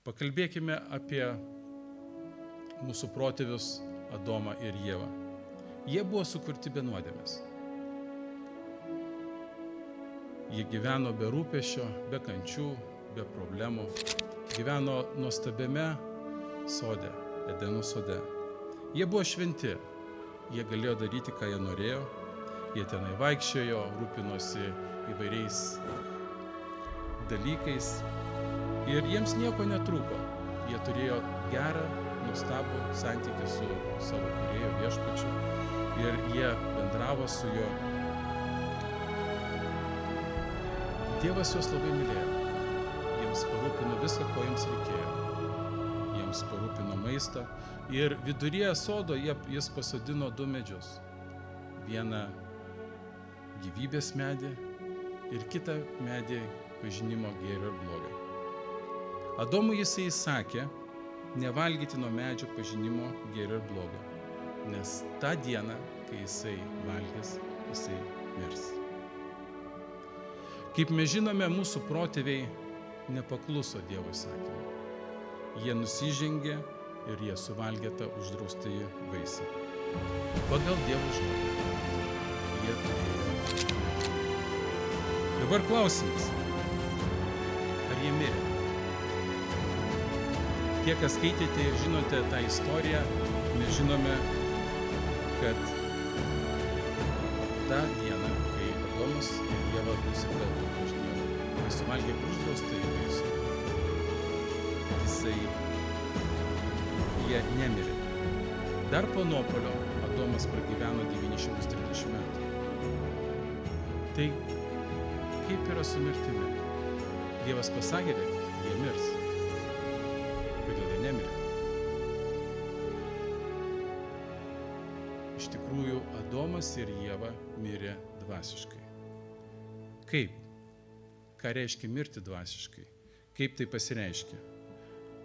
Pakalbėkime apie mūsų protėvius Adomą ir Ievą. Jie buvo sukurti be nuodėmės. Jie gyveno be rūpesčio, be kančių, be problemų. Gyveno nuostabiame sode, Edeno sode. Jie buvo šventi. Jie galėjo daryti, ką jie norėjo. Jie tenai vaikščiojo, rūpinosi įvairiais dalykais. Ir jiems nieko netrūko. Jie turėjo gerą, nuostabų santykį su savo kūrėju viešpačiu. Ir jie bendravo su juo. Dievas juos labai mylėjo. Jiems parūpino viską, ko jiems reikėjo. Jiems parūpino maistą. Ir viduryje sodo jis pasodino 2 medžius. Vieną gyvybės medį ir kitą medį pažinimo gėrio ir blogio. Adomui jisai sakė nevalgyti nuo medžio pažinimo gėrio ir blogio, nes tą dieną, kai jisai valgys, jisai mirs. Kaip mes žinome, mūsų protėviai nepakluso Dievo įsakymui. Jie nusižengė ir jie suvalgė tą uždraustąjį vaisių. Pagal Dievo žodį jie turėjo. Dabar klausimas. Ar jie mirė? Tie, kas skaitėte ir žinote tą istoriją, mes žinome, kad tą dieną, kai Adomas ir Ieva nusikalto prieš Dievą, kai suvalgė uždraustąjį vaisių, jie nemirė. Dar po nuopuolio Adomas pragyveno 930 metų. Tai kaip yra su mirtimi? Dievas pasakė, kad jie mirs. Kodėl jie nemirė? Iš tikrųjų, Adomas ir Ieva mirė dvasiškai. Kaip? Ką reiškia mirti dvasiškai? Kaip tai pasireiškia?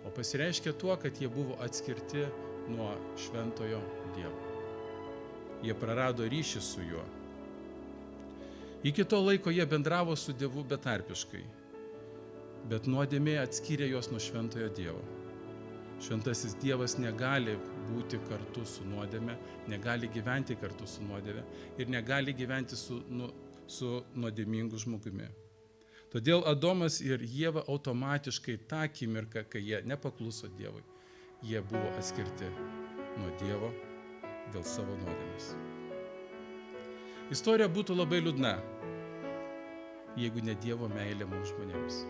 O pasireiškia tuo, kad jie buvo atskirti nuo šventojo Dievo. Jie prarado ryšį su juo. Iki to laiko jie bendravo su Dievu betarpiškai, bet nuodėmė atskyrė juos nuo šventojo Dievo. Šventasis Dievas negali būti kartu su nuodėme, negali gyventi kartu su nuodėme ir negali gyventi su nuodėmingu žmogumi. Todėl Adomas ir Ieva automatiškai tą akimirką, kai jie nepakluso Dievui, jie buvo atskirti nuo Dievo dėl savo nuodėmės. Istorija būtų labai liūdna, jeigu ne Dievo meilė mums žmonėms.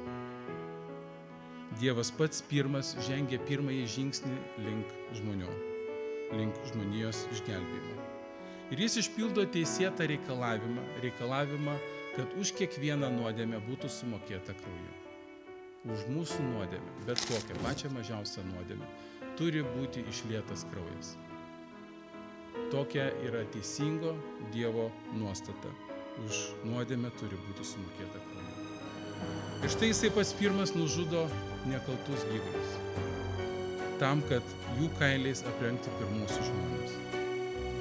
Dievas pats pirmas žengė pirmąjį žingsnį link žmonių, link žmonijos išgelbėjimo. Ir jis išpildo teisėtą reikalavimą, kad už kiekvieną nuodėmę būtų sumokėta krauju. Už mūsų nuodėmę, bet kokią, pačią mažiausią nuodėmę, turi būti išlietas kraujas. Tokia yra teisingo Dievo nuostata. Už nuodėmę turi būti sumokėta krauju. Ir štai jisai pats pirmas nužudo nekaltus gyvulius, tam, kad jų kailiais aprengti pirmuosius žmones.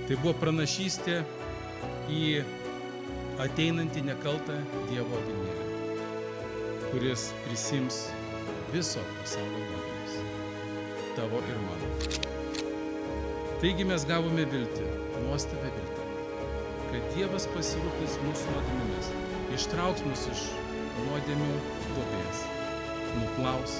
Tai buvo pranašystė į ateinantį nekaltą Dievo avinėlį, kuris prisims viso pasaulio nuodėmes, tavo ir mano. Taigi mes gavome viltį, nuostabią viltį, kad Dievas pasirūpins mūsų nuodėmėmis, ištrauks mus iš nuodėmių duobės, nuplaus